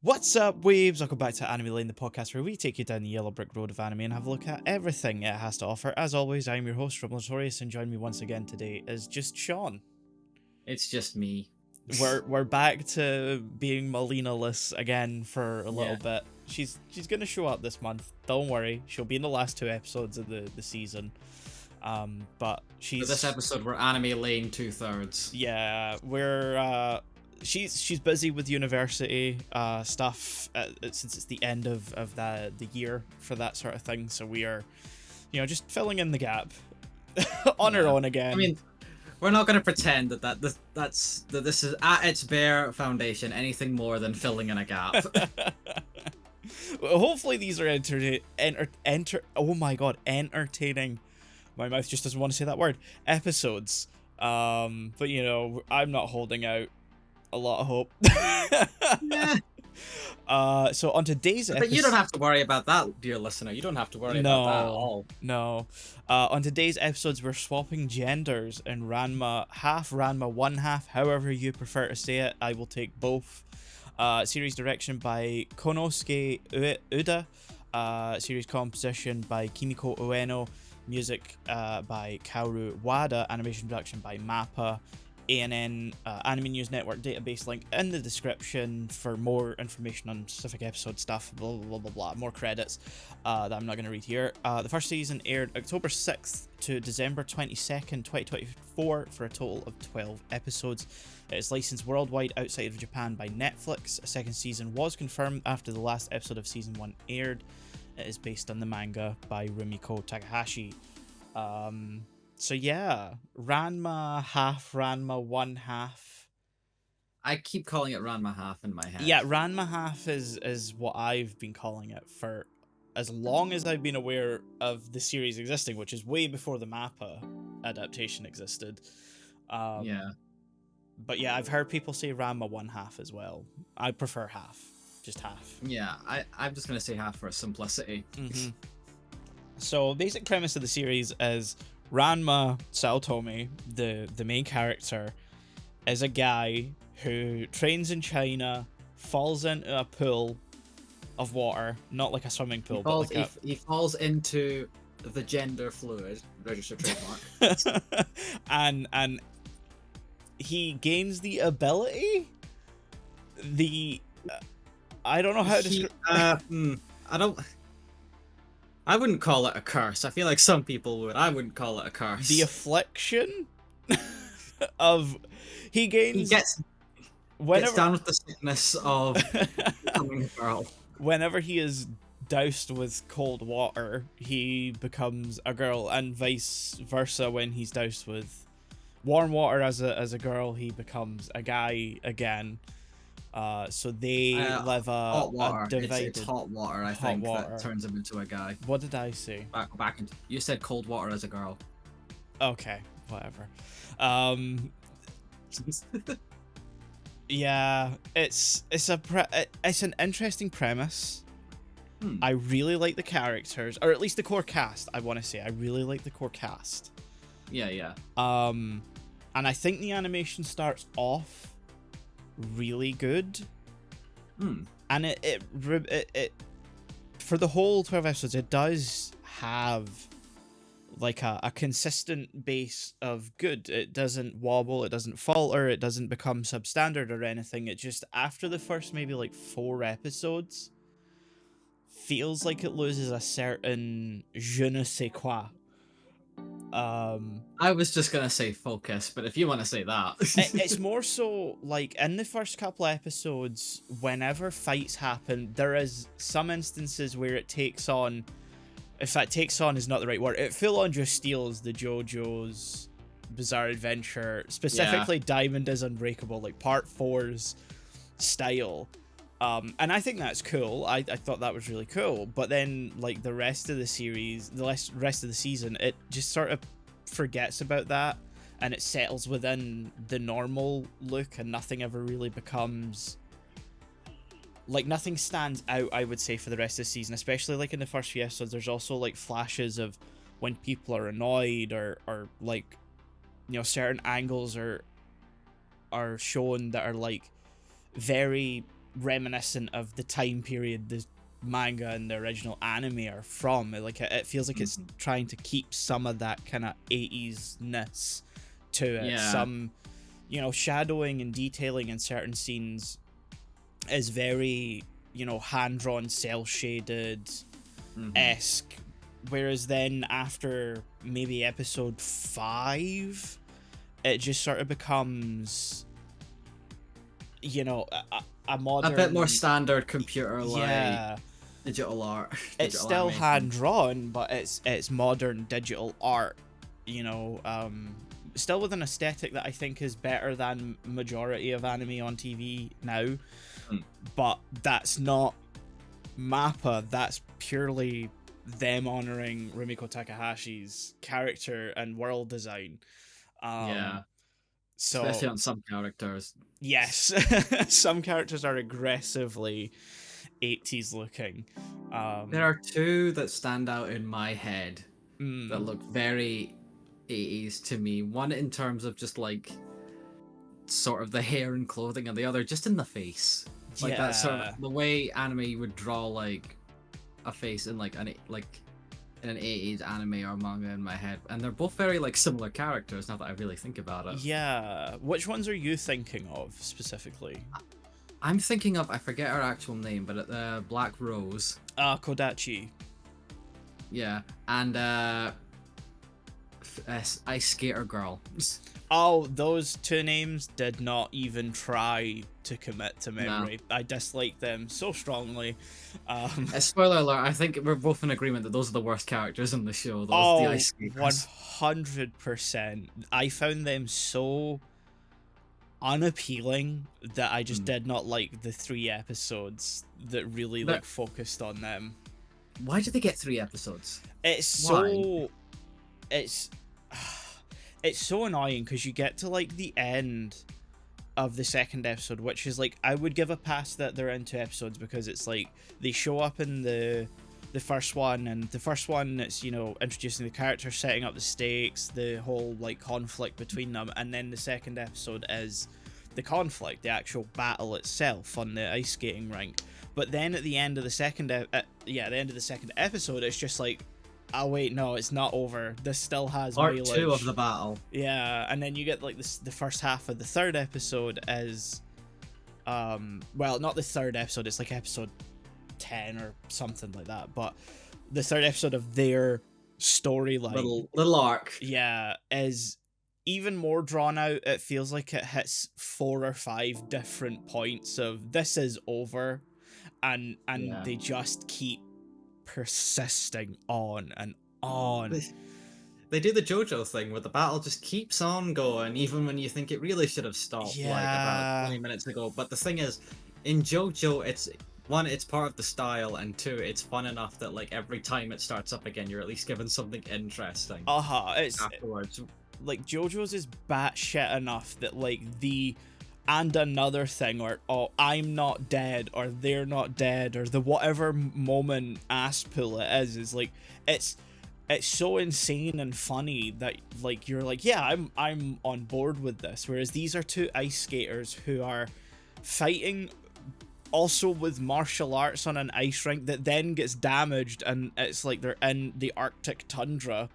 What's up, weebs? Welcome back to Anime Lane, the podcast where we take you down the yellow brick road of anime and have a look at everything it has to offer. As always, I'm your host, Rebel and Shaun, and join me once again today is just Sean. It's just me. We're back to being Melina-less again for a little bit. She's gonna show up this month. Don't worry, she'll be in the last 2 episodes of the season. But she's For this episode, we're Anime Lane 2/3. Yeah, we're she's busy with university stuff since it's the end of the year for that sort of thing, so we are just filling in the gap on our own again. I mean, we're not going to pretend that this is at its bare foundation anything more than filling in a gap. Hopefully these are entertaining. My mouth just doesn't want to say that word. Episodes. But I'm not holding out a lot of hope. So on today's episode, but you don't have to worry about that, dear listener. You don't have to worry about that at all. No. On today's episodes, we're swapping genders in Ranma, half Ranma, one half, however you prefer to say it. I will take both. Series direction by Konosuke Uda. Series composition by Kimiko Ueno. Music by Kaoru Wada. Animation production by MAPPA. ANN Anime News Network database link in the description for more information on specific episode stuff, blah blah blah blah, blah. More credits that I'm not going to read here. The first season aired October 6th to December 22nd, 2024 for a total of 12 episodes. It is licensed worldwide outside of Japan by Netflix. A second season was confirmed after the last episode of season 1 aired. It is based on the manga by Rumiko Takahashi. So yeah, Ranma, half Ranma, one half. I keep calling it Ranma half in my head. Yeah, Ranma half is what I've been calling it for as long as I've been aware of the series existing, which is way before the MAPPA adaptation existed. But yeah, I've heard people say Ranma one half as well. I prefer half, just half. Yeah, I'm just gonna say half for simplicity. Mm-hmm. So basic premise of the series is Ranma Saotome, the main character, is a guy who trains in China, falls into a pool of water, not like a swimming pool, He falls into the gender fluid, registered trademark. and he gains the ability, I don't know how to describe. I wouldn't call it a curse. I feel like some people would. I wouldn't call it a curse. The affliction of he gets down with the sickness of becoming a girl. Whenever he is doused with cold water, he becomes a girl, and vice versa. When he's doused with warm water as a girl, he becomes a guy again. So they live hot water. A divided. It's hot water, I think, that turns him into a guy. What did I say? Back into, you said cold water as a girl. Okay, whatever. Yeah, it's an interesting premise. I really like the characters, or at least the core cast. I want to say I really like the core cast. Yeah. And I think the animation starts off really good, and it for the whole 12 episodes it does have like a consistent base of good. It doesn't wobble, it doesn't falter, it doesn't become substandard or anything. It just, after the first maybe like 4 episodes, feels like it loses a certain je ne sais quoi. I was just gonna say focus, but if you want to say that, it's more so like in the first couple episodes, whenever fights happen, there is some instances where it takes on, in fact, takes on is not the right word, it full on just steals the JoJo's Bizarre Adventure, specifically Diamond is Unbreakable, like part 4's style. And I think that's cool. I thought that was really cool. But then, like, the rest of the series, the rest of the season, it just sort of forgets about that, and it settles within the normal look, and nothing ever really becomes, like, nothing stands out, I would say, for the rest of the season. Especially, like, in the first few episodes, there's also, like, flashes of when people are annoyed, or like, certain angles are shown that are, like, very reminiscent of the time period the manga and the original anime are from. Like it feels like it's trying to keep some of that kind of 80s-ness to it. Yeah. Some, you know, shadowing and detailing in certain scenes is very, you know, hand-drawn, cel-shaded esque, whereas then after maybe episode 5 it just sort of becomes, you know, a modern, a bit more standard computer like yeah, digital art. it's digital still animation. hand-drawn, but it's modern digital art, you know, still with an aesthetic that I think is better than majority of anime on TV now. But that's not MAPPA, that's purely them honoring Rumiko Takahashi's character and world design. Yeah. So Especially on some characters. yes, some characters are aggressively 80s looking. There are two that stand out in my head that look very 80s to me. One in terms of just like sort of the hair and clothing, and the other just in the face. Like that sort of the way anime would draw like a face in like in an 80s anime or manga in my head, and they're both very like similar characters now that I really think about it. Yeah, which ones are you thinking of specifically? I'm thinking of, I forget her actual name, but Black Rose. Kodachi. Yeah, and Ice Skater Girl. Oh, those two names did not even try to commit to memory. No. I dislike them so strongly. Spoiler alert, I think we're both in agreement that those are the worst characters in the show. The Ice Skaters. 100%. I found them so unappealing that I just did not like the 3 episodes that really like focused on them. Why did they get 3 episodes? It's so... It's so annoying because you get to like the end of the second episode, which is like, I would give a pass that they're in 2 episodes because it's like they show up in the first one, and the first one it's, you know, introducing the characters, setting up the stakes, the whole like conflict between them, and then the second episode is the conflict, the actual battle itself on the ice skating rink. But then at the end of the second episode, it's just like, oh wait, no, it's not over. This still has Part 2 of the battle. Yeah, and then you get like the first half of the third episode as, well, not the third episode, it's like episode 10 or something like that. But the third episode of their storyline, little arc, yeah, is even more drawn out. It feels like it hits 4 or 5 different points of this is over, and they just keep persisting on and on. They do the JoJo thing where the battle just keeps on going even when you think it really should have stopped like about 20 minutes ago. But the thing is, in JoJo, it's one, it's part of the style, and 2, it's fun enough that like every time it starts up again, you're at least given something interesting It's afterwards. Like JoJo's is batshit enough that like the and another thing, or oh, I'm not dead, or they're not dead, or the whatever moment ass pull it is like, it's so insane and funny that like you're like, yeah, I'm on board with this. Whereas these are 2 ice skaters who are fighting also with martial arts on an ice rink that then gets damaged, and it's like they're in the Arctic tundra.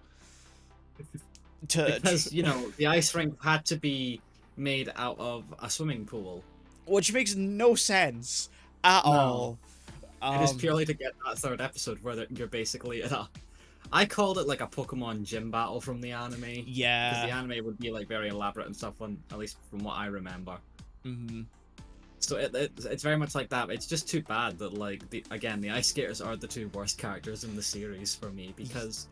Because, you know, the ice rink had to be made out of a swimming pool, which makes no sense at all. It is purely to get that third episode where you're basically in a, I called it like a Pokemon gym battle from the anime. Yeah, because the anime would be like very elaborate and stuff, at least from what I remember. So it's very much like that. It's just too bad that like the ice skaters are the 2 worst characters in the series for me, because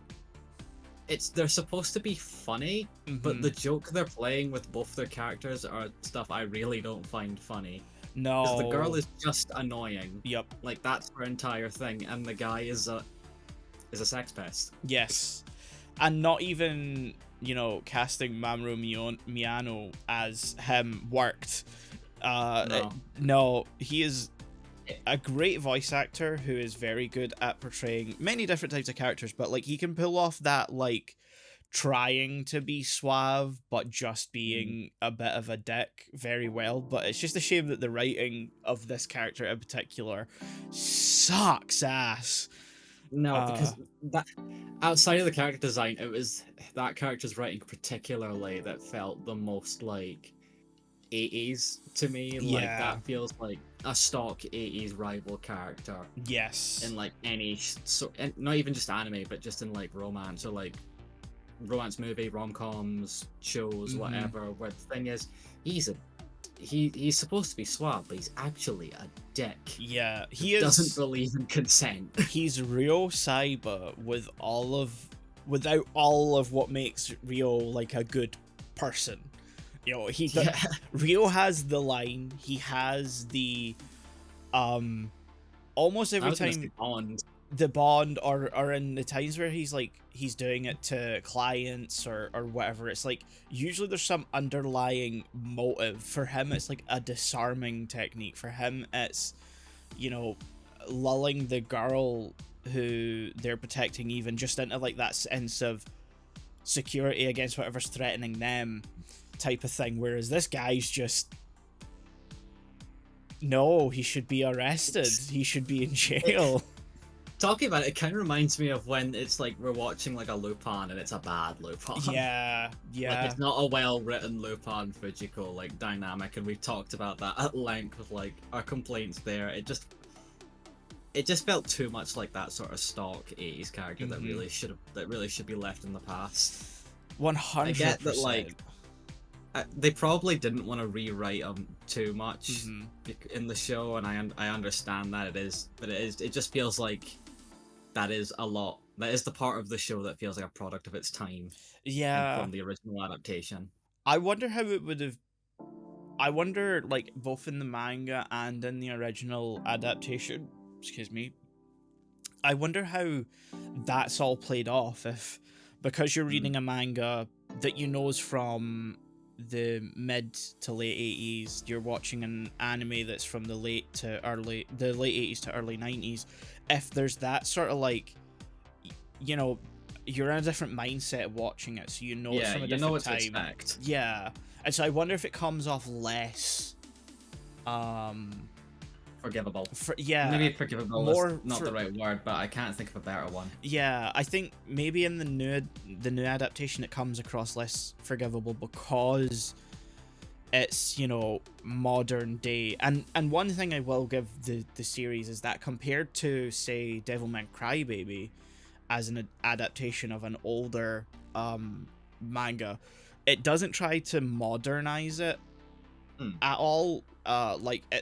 they're supposed to be funny, but the joke they're playing with both their characters are stuff I really don't find funny. No, because the girl is just annoying. Yep, like that's her entire thing, and the guy is a sex pest. Yes, and not even, you know, casting Mamoru Miyano as him worked. No, he is a great voice actor who is very good at portraying many different types of characters, but like he can pull off that like trying to be suave but just being a bit of a dick very well. But it's just a shame that the writing of this character in particular sucks ass. No, because that outside of the character design, it was that character's writing particularly that felt the most like 80s to me. Like Yeah. that feels like a stock 80s rival character. Yes. In like any and not even just anime, but just in like romance or like romance movie, rom-coms, shows, whatever. Where the thing is, he's supposed to be suave, but he's actually a dick. Yeah, doesn't believe in consent. He's Ryo Saiba without all of what makes Ryo like a good person. You know, Ryo has the line, he has the almost every time the bond or in the times where he's doing it to clients or whatever, it's like usually there's some underlying motive. For him it's like a disarming technique. For him it's, you know, lulling the girl who they're protecting even just into like that sense of security against whatever's threatening them type of thing, whereas this guy's just, no, he should be arrested, he should be in jail. Talking about it, it kind of reminds me of when it's like we're watching like a Lupin and it's a bad Lupin. Yeah. Like, it's not a well-written Lupin Fujiko like dynamic, and we've talked about that at length with like our complaints there. It just felt too much like that sort of stock 80s character that really should be left in the past. 100%. I get that like they probably didn't want to rewrite him too much in the show, and I understand that it just feels like that is a lot. That is the part of the show that feels like a product of its time. Yeah. From the original adaptation. I wonder how it would have. I wonder, like, both in the manga and in the original adaptation. Excuse me. I wonder how that's all played off if, because you're reading a manga that you know is from the mid to late 80s, you're watching an anime that's from the late 80s to early 90s, if there's that sort of like, you know, you're in a different mindset watching it, so you know it's from a different time. Expect. Yeah, and so I wonder if it comes off less forgivable. Maybe forgivable is not the right word, but I can't think of a better one. Yeah, I think maybe in the new adaptation it comes across less forgivable because it's, you know, modern day. And one thing I will give the series is that compared to, say, Devilman Crybaby as an adaptation of an older manga, it doesn't try to modernize it at all.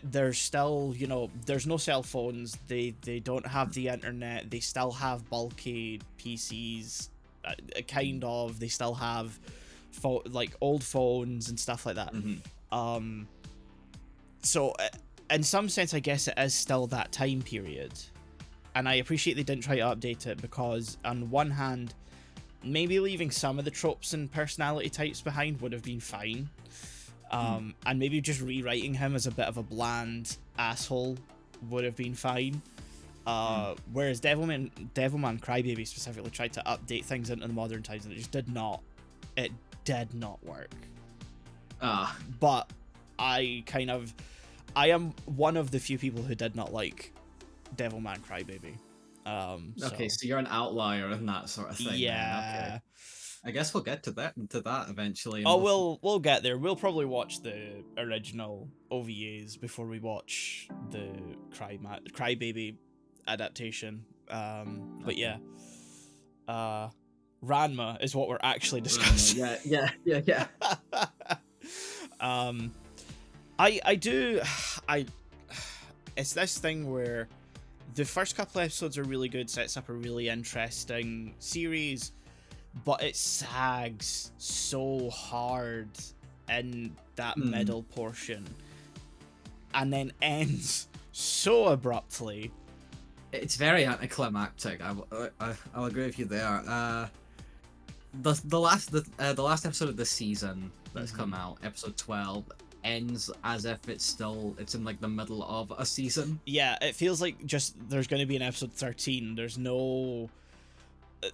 There's still, you know, there's no cell phones, they don't have the internet, they still have bulky PCs, kind of, they still have like old phones and stuff like that. So in some sense I guess it is still that time period, and I appreciate they didn't try to update it, because on one hand maybe leaving some of the tropes and personality types behind would have been fine. And maybe just rewriting him as a bit of a bland asshole would have been fine. Whereas Devilman Crybaby specifically tried to update things into the modern times, and it just did not work. But I am one of the few people who did not like Devilman Crybaby. Okay, so you're an outlier in that sort of thing. Yeah. Okay. I guess we'll get to that eventually. Oh, we'll get there. We'll probably watch the original OVAs before we watch the Crybaby adaptation. But yeah, Ranma is what we're actually discussing. Yeah. It's this thing where the first couple episodes are really good, sets up a really interesting series, but it sags so hard in that middle portion and then ends so abruptly. It's very anticlimactic. I'll agree with you there. The last episode of this season that's come out, episode 12, ends as if it's in like the middle of a season. Yeah, it feels like just there's going to be an episode 13. There's no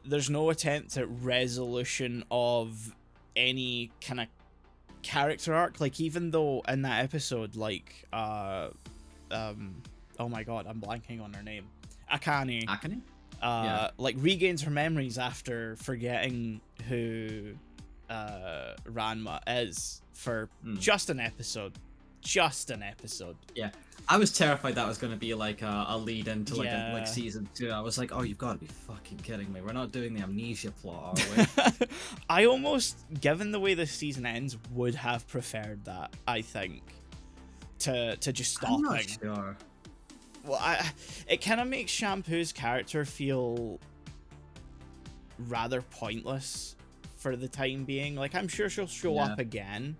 there's no attempt at resolution of any kind of character arc. Like, even though in that episode, like, oh my god, I'm blanking on her name. Akane. Like, regains her memories after forgetting who Ranma is for just an episode. Yeah, I was terrified that was going to be like a lead into like season 2. I was like, oh, you've got to be fucking kidding me. We're not doing the amnesia plot, are we? I almost, given the way this season ends, would have preferred that, I think, to just stopping. I'm not sure. Well, it kind of makes Shampoo's character feel rather pointless for the time being. Like, I'm sure she'll show up again,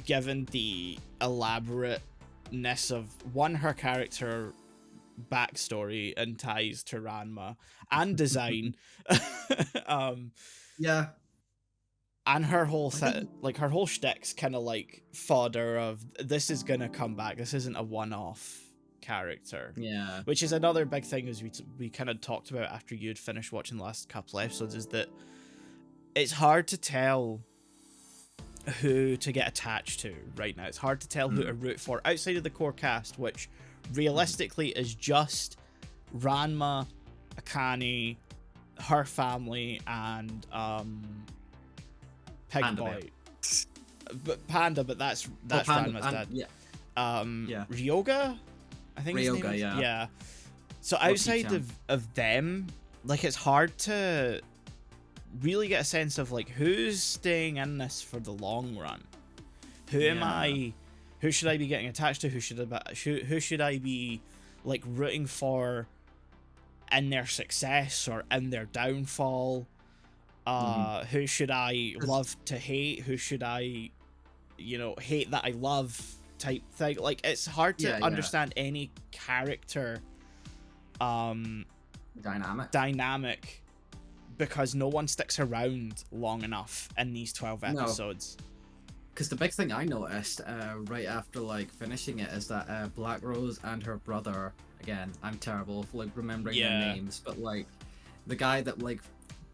given the elaborateness of, one, her character backstory and ties to Ranma, and design. Yeah. And her whole like, her whole shtick's kind of like fodder of, this is gonna come back. This isn't a one-off character. Yeah. Which is another big thing, as we kind of talked about after you'd finished watching the last couple episodes, is that it's hard to tell who to get attached to right now. It's hard to tell who to root for outside of the core cast, which realistically is just Ranma, Akane, her family, and Pig Panda Boy. But Panda, but that's Ranma's dad. Ryoga, I think his name is. Yeah. So outside of them, like, it's hard to really get a sense of, like, who's staying in this for the long run. Who am I? Who should I be getting attached to? Who should I be, like, rooting for in their success or in their downfall? Who should I love to hate? Who should I, hate that I love type thing? Like, it's hard to understand any character dynamic because no one sticks around long enough in these 12 episodes. Because the big thing I noticed right after, like, finishing it is that Black Rose and her brother, again, I'm terrible for, like, remembering their names, but, like, the guy that, like,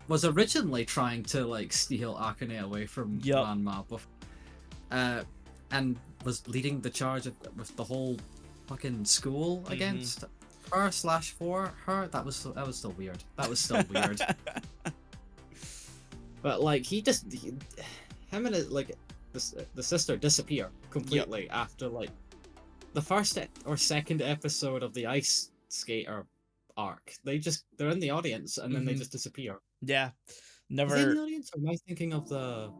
was originally trying to, like, steal Akane away from Ranma, and was leading the charge with the whole fucking school against her / for her. That was still weird. But, like, him and his, like, the sister disappear completely after, like, the first or second episode of the Ice Skater arc. They're in the audience and then they just disappear. Yeah, never. Is he in the audience, or am I thinking of the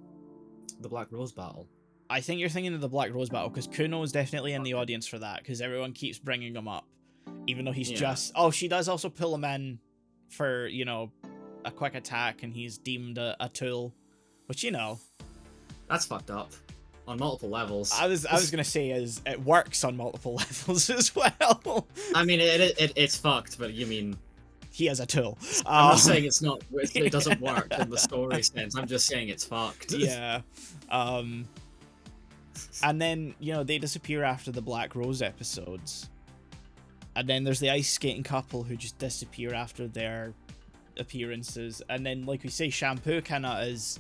Black Rose battle? I think you're thinking of the Black Rose battle, because Kuno is definitely in the audience for that, because everyone keeps bringing him up, even though he's just. Oh, she does also pull him in for, a quick attack, and he's deemed a tool, which, that's fucked up on multiple levels. I was gonna say it works on multiple levels as well. I mean, it's fucked, but you mean he has a tool. I'm not saying it's not. It doesn't work in the story sense. I'm just saying it's fucked. Yeah. And then they disappear after the Black Rose episodes, and then there's the ice skating couple who just disappear after their appearances, and then, like we say, Shampoo kinda is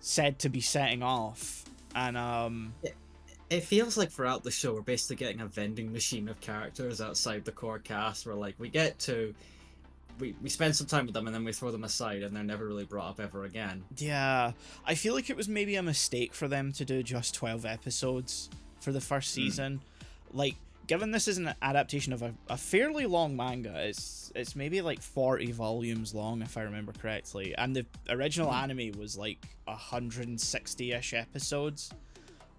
said to be setting off, and it feels like throughout the show we're basically getting a vending machine of characters outside the core cast, where, like, we spend some time with them and then we throw them aside and they're never really brought up ever again. Yeah, I feel like it was maybe a mistake for them to do just 12 episodes for the first season. Like, given this is an adaptation of a fairly long manga, it's maybe like 40 volumes long if I remember correctly, and the original anime was like 160-ish episodes.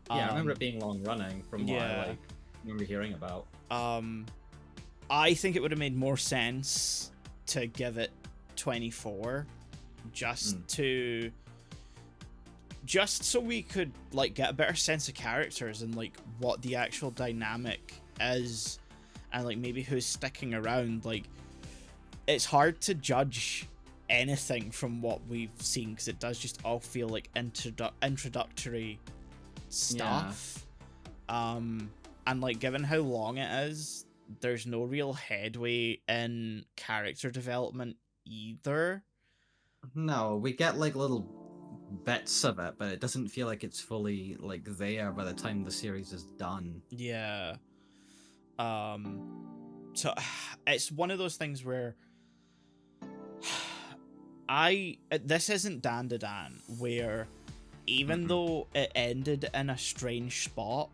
Yeah, I remember it being long running from what I remember hearing about. I think it would have made more sense to give it 24 just so we could, like, get a better sense of characters and, like, what the actual dynamic is, and, like, maybe who's sticking around. Like, it's hard to judge anything from what we've seen because it does just all feel like introductory stuff. And, like, given how long it is, there's no real headway in character development either. No, we get like little bits of it, but it doesn't feel like it's fully like there by the time the series is done. Yeah. So it's one of those things where this isn't Dan to Dan, where even though it ended in a strange spot,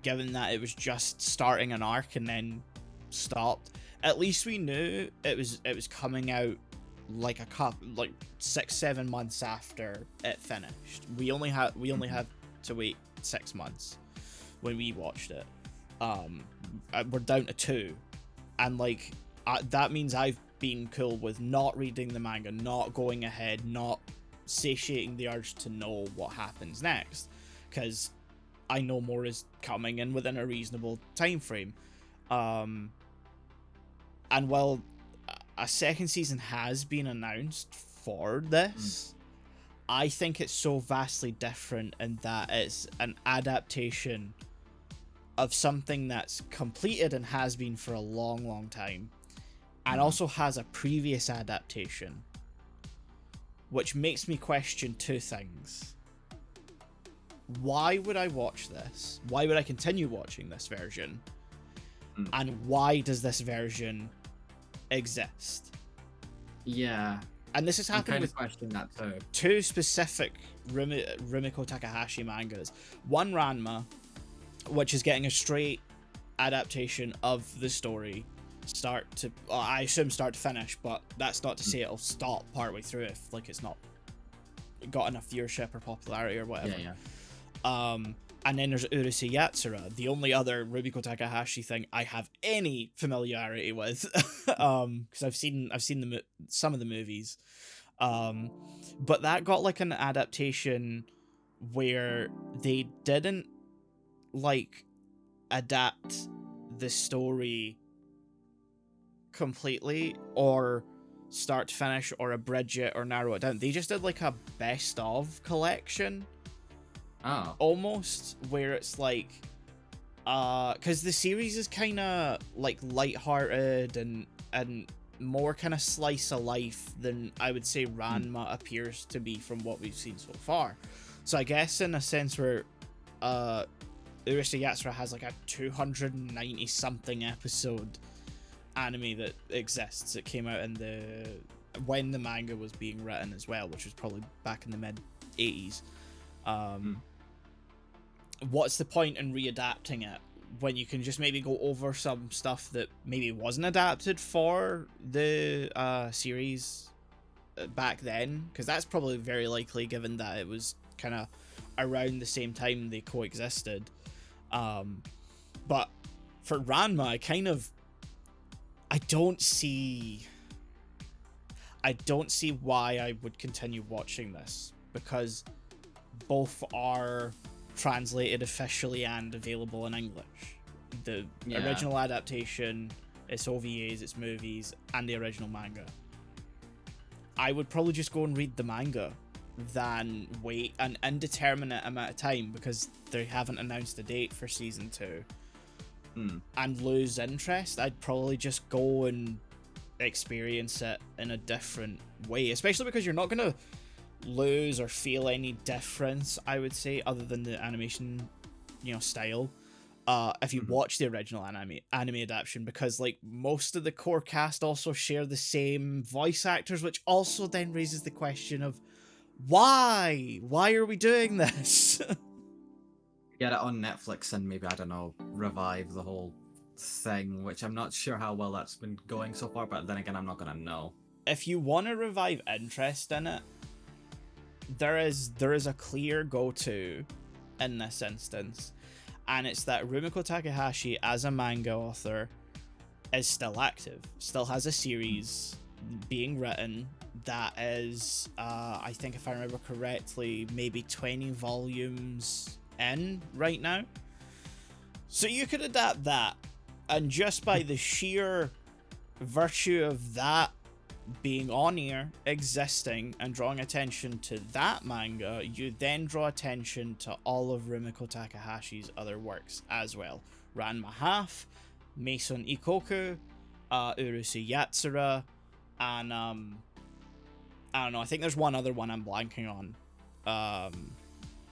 given that it was just starting an arc and then stopped, at least we knew it was coming out like 6-7 months after it finished. We only had to wait 6 months when we watched it. We're down to 2, and like that means I've been cool with not reading the manga, not going ahead, not satiating the urge to know what happens next, because I know more is coming in within a reasonable time frame. And while a second season has been announced for this, I think it's so vastly different in that it's an adaptation of something that's completed and has been for a long, long time, and also has a previous adaptation, which makes me question 2 things. Why would I watch this? Why would I continue watching this version? And why does this version exist? Yeah. And this has happened with question that too. 2 specific Rumiko Takahashi mangas. One, Ranma, which is getting a straight adaptation of the story, I assume start to finish, but that's not to say it'll stop partway through if like it's not got enough viewership or popularity or whatever. Yeah. And then there's Urusei Yatsura, the only other Rumiko Takahashi thing I have any familiarity with, because I've seen some of the movies, but that got like an adaptation where they didn't like adapt the story completely or start to finish or abridge it or narrow it down. They just did like a best of collection. Oh. Almost, where it's like because the series is kind of like lighthearted and more kind of slice of life than I would say Ranma appears to be from what we've seen so far. So I guess in a sense where Urusei Yatsura has like a 290 something episode anime that exists. It came out in when the manga was being written as well, which was probably back in the mid 80s. What's the point in readapting it when you can just maybe go over some stuff that maybe wasn't adapted for the series back then? Because that's probably very likely, given that it was kind of around the same time they coexisted. But for Ranma, I don't see why I would continue watching this, because both are translated officially and available in English. The original adaptation, its OVAs, its movies, and the original manga. I would probably just go and read the manga than wait an indeterminate amount of time, because they haven't announced a date for season 2, and lose interest. I'd probably just go and experience it in a different way, especially because you're not going to lose or feel any difference, I would say, other than the animation, style, if you watch the original anime adaptation, because like most of the core cast also share the same voice actors, which also then raises the question of why are we doing this? Get it on Netflix and maybe, I don't know, revive the whole thing, which I'm not sure how well that's been going so far, but then again, I'm not gonna know. If you want to revive interest in it, there is a clear go-to in this instance, and it's that Rumiko Takahashi as a manga author is still active, still has a series being written that is I think, if I remember correctly, maybe 20 volumes in right now. So you could adapt that, and just by the sheer virtue of that being on here, existing, and drawing attention to that manga, you then draw attention to all of Rumiko Takahashi's other works as well. Ranma Half, Mason Ikoku, Urusei Yatsura, and I don't know. I think there's one other one I'm blanking on.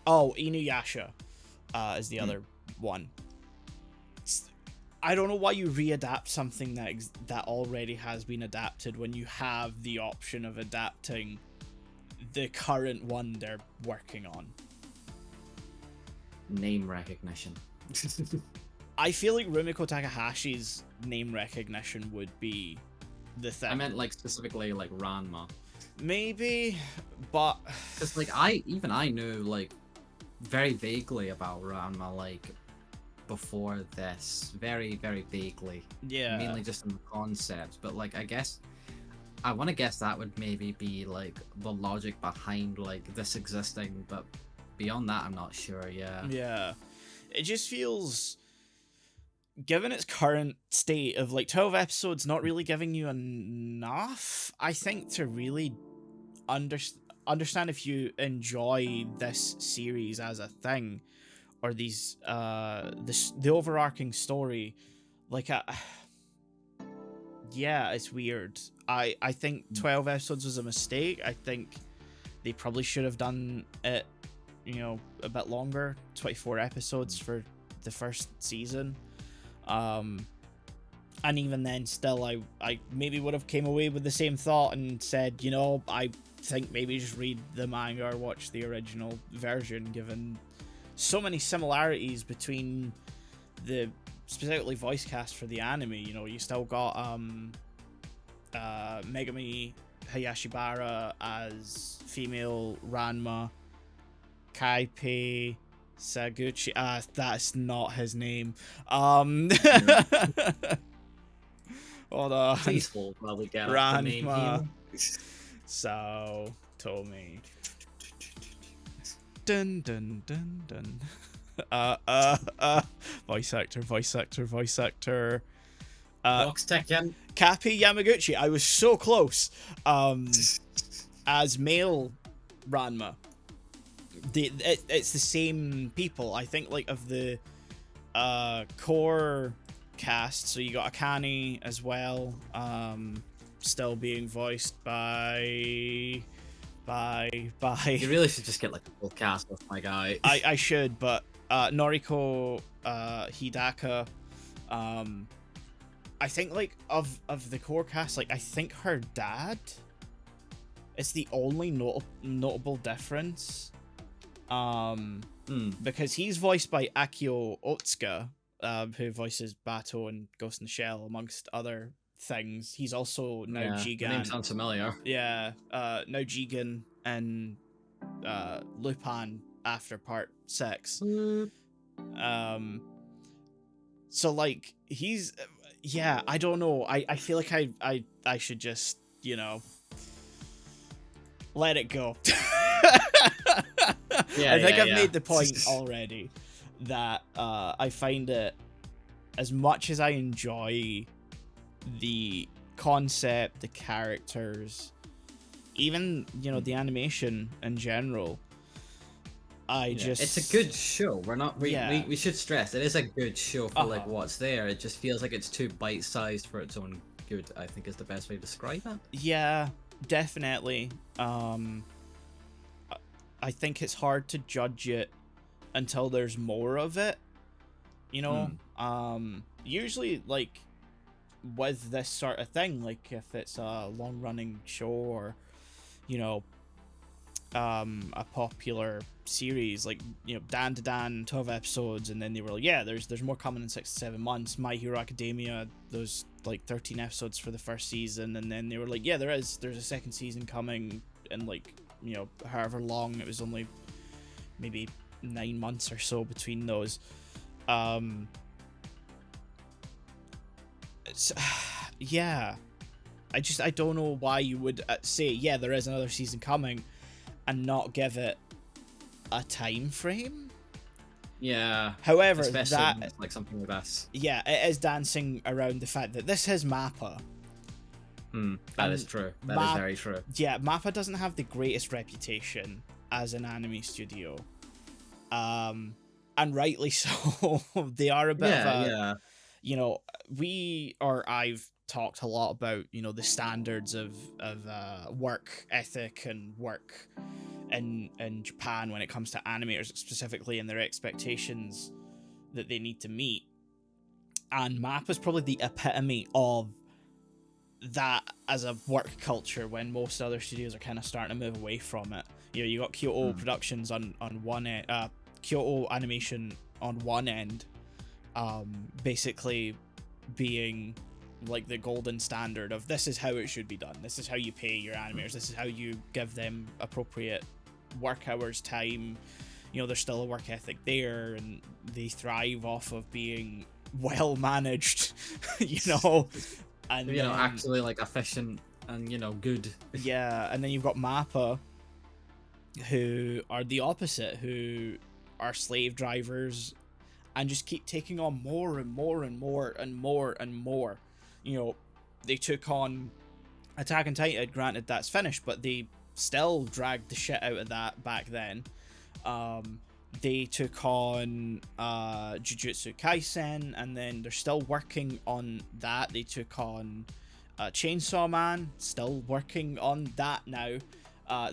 Oh, Inuyasha is the other one. I don't know why you readapt something that already has been adapted when you have the option of adapting the current one they're working on. Name recognition. I feel like Rumiko Takahashi's name recognition would be the thing. I meant like specifically like Ranma. Maybe, but because like I knew like very vaguely about Ranma like before this, very vaguely. Yeah. Mainly just in the concepts, but like I want to guess that would maybe be like the logic behind like this existing, but beyond that, I'm not sure. Yeah. Yeah. It just feels, given its current state of like 12 episodes, not really giving you enough, I think, to really understand if you enjoy this series as a thing, or these the overarching story. Like yeah, it's weird. I think 12 episodes was a mistake. I think they probably should have done it, you know, a bit longer, 24 episodes for the first season. And even then, still, I maybe would have came away with the same thought and said, you know, I think maybe just read the manga or watch the original version, given so many similarities between the specifically voice cast for the anime. You know, you still got Megami Hayashibara as female Ranma, Kaipei Saguchi, that's not his name. Hold on. Please hold while we get Ranma. the name here. So Tomi. Dun dun dun dun. Voice actor. Box Tekken. Kappei Yamaguchi. I was so close. As male Ranma. It's the same people. I think, like, of the core cast. So you got Akane as well. Still being voiced by. You really should just get like a full cast of my guy. I should, but Noriko Hidaka. I think, like, of the core cast, like, I think her dad is the only notable difference. Because he's voiced by Akio Otsuka, who voices Bato and Ghost in the Shell, amongst other things. He's also now Jigen. The name sounds familiar. Yeah, now Jigen and Lupin after part 6. So, like, he's, yeah, I don't know. I feel like I should just, you know, let it go. I think I've made the point already that I find it, as much as I enjoy the concept, the characters, even, you know, the animation in general, it's a good show. We should stress it is a good show for like what's there. It just feels like it's too bite-sized for its own good, I think, is the best way to describe it. Yeah, definitely. I think it's hard to judge it until there's more of it, you know. Usually, like, with this sort of thing, like if it's a long-running show or, you know, a popular series, like, you know, Dan to Dan, 12 episodes, and then they were like, yeah, there's more coming in 6 to 7 months. My Hero Academia, those like 13 episodes for the first season, and then they were like, yeah, there's a second season coming in, like, you know, however long. It was only maybe 9 months or so between those. Yeah, I don't know why you would say, yeah, there is another season coming, and not give it a time frame. Yeah. However, especially that, when it's like something like this. Yeah, it is dancing around the fact that this has MAPPA. That is true. That is very true. Yeah, MAPPA doesn't have the greatest reputation as an anime studio. And rightly so. They are a bit of a... you know, I've talked a lot about, you know, the standards of work ethic and work in Japan when it comes to animators specifically, and their expectations that they need to meet. And MAPPA is probably the epitome of that as a work culture, when most other studios are kind of starting to move away from it. You know, you got Kyoto Productions on one end, Kyoto Animation on one end, basically being like the golden standard of this is how it should be done. This is how you pay your animators. This is how you give them appropriate work hours, time. You know, there's still a work ethic there, and they thrive off of being well managed. You know, and you know, actually like efficient and, you know, good. Yeah, and then you've got MAPPA, who are the opposite, who are slave drivers and just keep taking on more and more and more and more and more. You know, they took on Attack on Titan, granted that's finished, but they still dragged the shit out of that back then. They took on Jujutsu Kaisen, and then they're still working on that. They took on Chainsaw Man, still working on that now.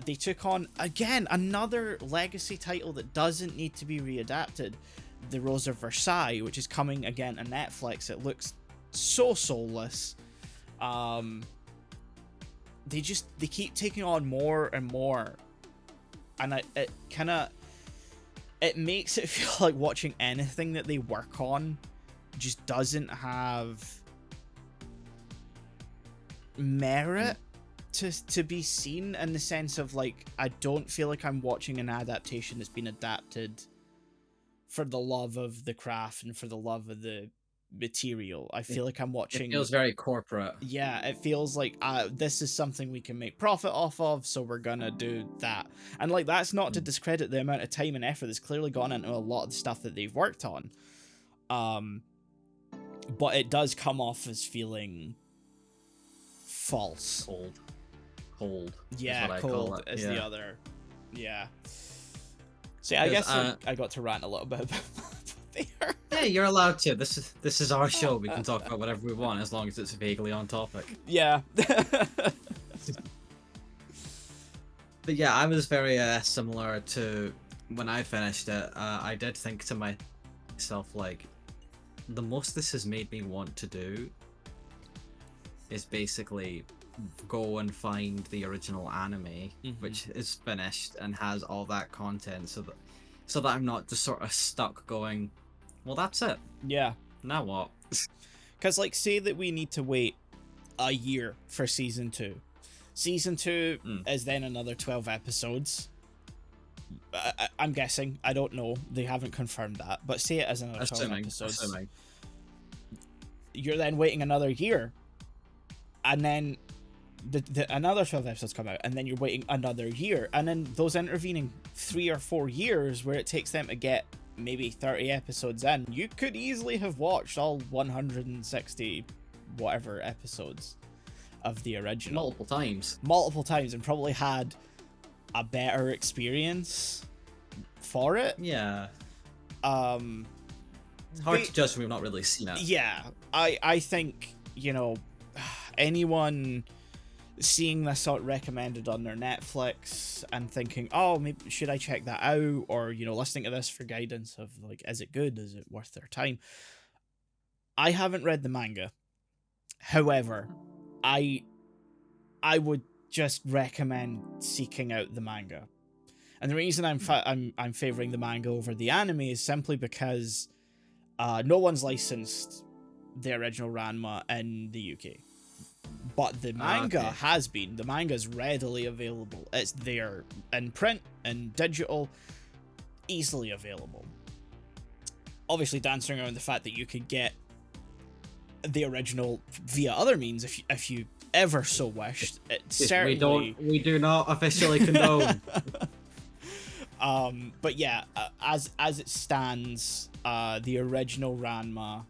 They took on, again, another legacy title that doesn't need to be readapted, The Rose of Versailles, which is coming again on Netflix. It looks so soulless. They keep taking on more and more, and it makes it feel like watching anything that they work on just doesn't have merit to be seen, in the sense of, like, I don't feel like I'm watching an adaptation that's been adapted for the love of the craft and for the love of the material. I feel like I'm watching... It feels very corporate. Yeah, it feels like this is something we can make profit off of, so we're gonna do that. And, like, that's not to discredit the amount of time and effort that's clearly gone into a lot of the stuff that they've worked on. But it does come off as feeling false. Cold. Yeah, cold is the other. Yeah. See, I guess I got to rant a little bit about there. Yeah, you're allowed to. This is our show. We can talk about whatever we want as long as it's vaguely on topic. Yeah. But yeah, I was very similar to when I finished it. I did think to myself, like, the most this has made me want to do is basically go and find the original anime, which is finished and has all that content, so that I'm not just sort of stuck going, well, that's it. Yeah. Now what? Because, like, say that we need to wait a year for season 2. Season 2 is then another 12 episodes. I'm guessing. I don't know. They haven't confirmed that. But say it as another 12 episodes. Assuming. You're then waiting another year. And then another 12 episodes come out. And then you're waiting another year. And then those intervening 3 or 4 years where it takes them to get maybe 30 episodes in, you could easily have watched all 160 whatever episodes of the original multiple times and probably had a better experience for it. Yeah. It's hard to judge when we've not really seen it. Yeah, I think, you know, anyone seeing this out recommended on their Netflix and thinking, oh, maybe should I check that out, or, you know, listening to this for guidance of, like, is it good, is it worth their time? I haven't read the manga. However, I would just recommend seeking out the manga. And the reason I'm favoring the manga over the anime is simply because no one's licensed the original Ranma in the UK. But the manga has been. The manga's readily available. It's there in print and digital, easily available. Obviously dancing around the fact that you could get the original via other means if you ever so wished. It certainly... We do not officially condone. But yeah, as it stands, the original Ranma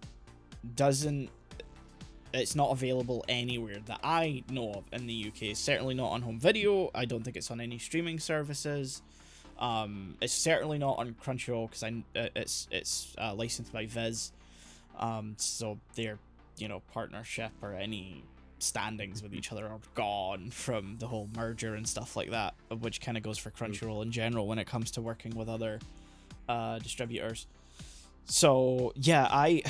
it's not available anywhere that I know of in the UK. It's certainly not on home video. I don't think it's on any streaming services. It's certainly not on Crunchyroll because it's licensed by Viz. So their, partnership or any standings with each other are gone from the whole merger and stuff like that, which kind of goes for Crunchyroll in general when it comes to working with other distributors. So yeah, I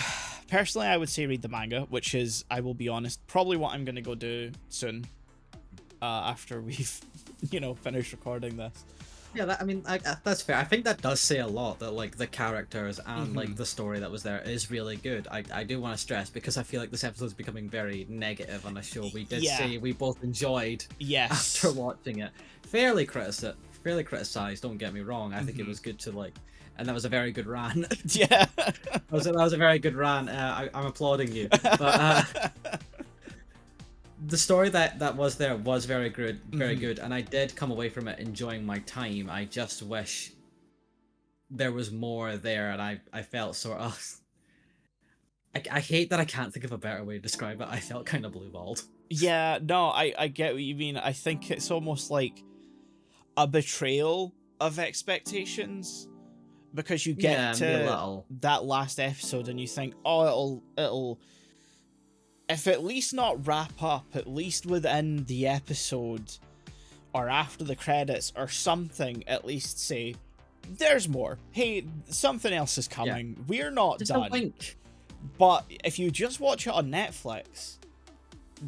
personally I would say read the manga, which is, I will be honest, probably what I'm gonna go do soon, after we've finished recording this. Yeah, that's fair. I think that does say a lot, that like the characters and like the story that was there is really good. I do want to stress, because I feel like this episode is becoming very negative on a show we did say we both enjoyed after watching it. Fairly criticized, don't get me wrong. I think it was good to like, and that was a very good rant. Yeah. that was a very good rant. I'm applauding you. But the story that was there was very good, and I did come away from it enjoying my time. I just wish there was more there, and I felt sort of... I hate that I can't think of a better way to describe it. I felt kind of blue-balled. Yeah, no, I get what you mean. I think it's almost like a betrayal of expectations, because you get to that last episode and you think, oh, it'll if at least not wrap up, at least within the episode or after the credits or something, at least say, there's more. Hey, something else is coming. Yeah. We're not done. But if you just watch it on Netflix,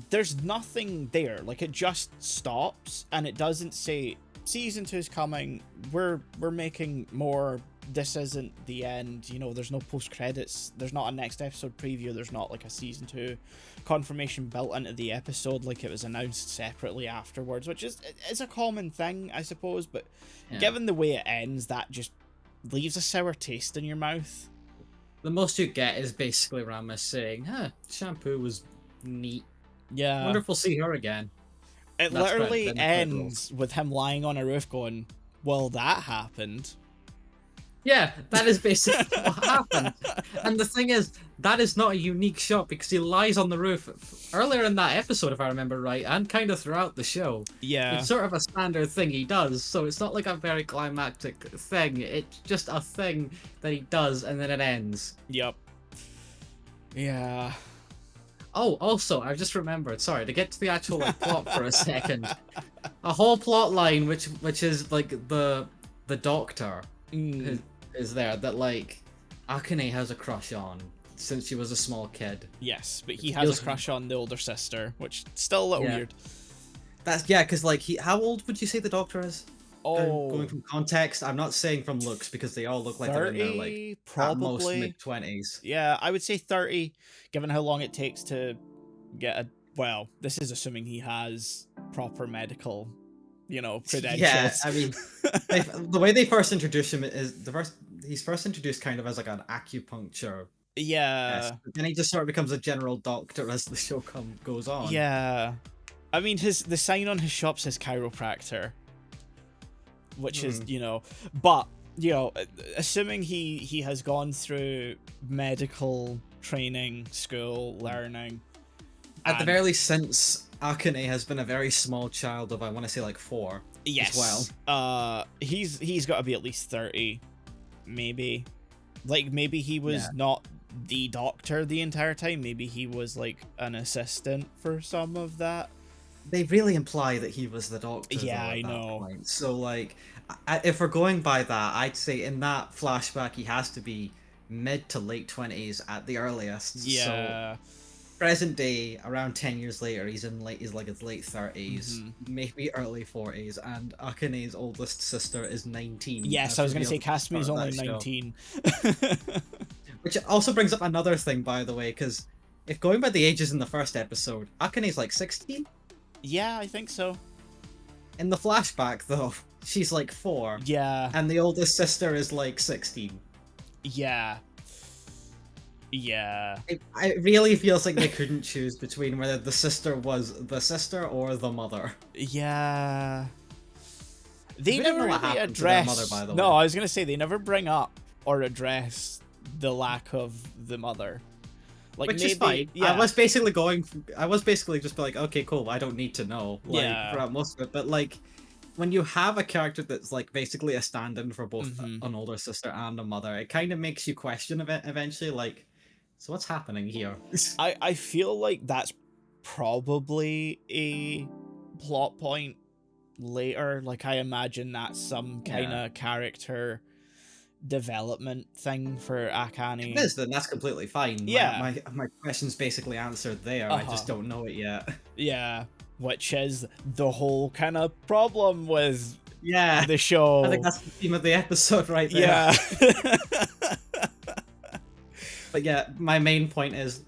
there's nothing there. Like, it just stops and it doesn't say, season 2 is coming, we're making more, this isn't the end, there's no post-credits, there's not a next episode preview, there's not like a season 2 confirmation built into the episode like it was announced separately afterwards, which is a common thing, I suppose, but given the way it ends, that just leaves a sour taste in your mouth. The most you get is basically Ranma saying, shampoo was neat. Yeah. Wonder if we'll see her again. It literally ends with him lying on a roof going, well, that happened. Yeah, that is basically what happened. And the thing is, that is not a unique shot, because he lies on the roof earlier in that episode, if I remember right, and kind of throughout the show. Yeah. It's sort of a standard thing he does, so it's not like a very climactic thing. It's just a thing that he does, and then it ends. Yep. Yeah. Oh, also, I've just remembered, sorry, to get to the actual plot for a second. A whole plot line, which is like the doctor is there, that like Akane has a crush on since she was a small kid. Yes, but he has a crush on the older sister, which is still a little weird. That's because like how old would you say the doctor is? Oh, going from context, I'm not saying from looks, because they all look like 30, they're in their like probably at most mid-20s. Yeah, I would say 30, given how long it takes to get a... Well, this is assuming he has proper medical, credentials. Yeah, I mean, the way they first introduce him is he's first introduced kind of as like an acupuncture. Yeah. But then he just sort of becomes a general doctor as the show goes on. Yeah. I mean, the sign on his shop says chiropractor, which is, but, assuming he has gone through medical training, school, learning. At the very least, since Akane has been a very small child of, I want to say, like 4 as well. He's got to be at least 30, maybe. Like, maybe he was not the doctor the entire time. Maybe he was, like, an assistant for some of that. They really imply that he was the doctor. Yeah, I know. Point. So, like, if we're going by that, I'd say in that flashback, he has to be mid to late 20s at the earliest. Yeah. So, present day, around 10 years later, he's like his late 30s, maybe early 40s, and Akane's oldest sister is 19. Yes, I was going to say Kasumi's only 19. Which also brings up another thing, by the way, because if going by the ages in the first episode, Akane's like 16? Yeah, I think so. In the flashback, though, she's like 4. Yeah. And the oldest sister is like 16. Yeah. Yeah. It really feels like they couldn't choose between whether the sister was the sister or the mother. Yeah. They never really address... Mother, by the way. No, I was going to say, they never bring up or address the lack of the mother. Like, which maybe, is fine. Yeah. I was basically just like, okay, cool, I don't need to know. Like, throughout most of it. But, like, when you have a character that's, like, basically a stand-in for both an older sister and a mother, it kind of makes you question it eventually, like, So what's happening here? I feel like that's probably a plot point later. Like, I imagine that's some kind of character development thing for Akane. If it is, then that's completely fine. Yeah. My question's basically answered there. I just don't know it yet. Yeah, which is the whole kind of problem with the show. I think that's the theme of the episode right there. Yeah. But yeah, my main point is,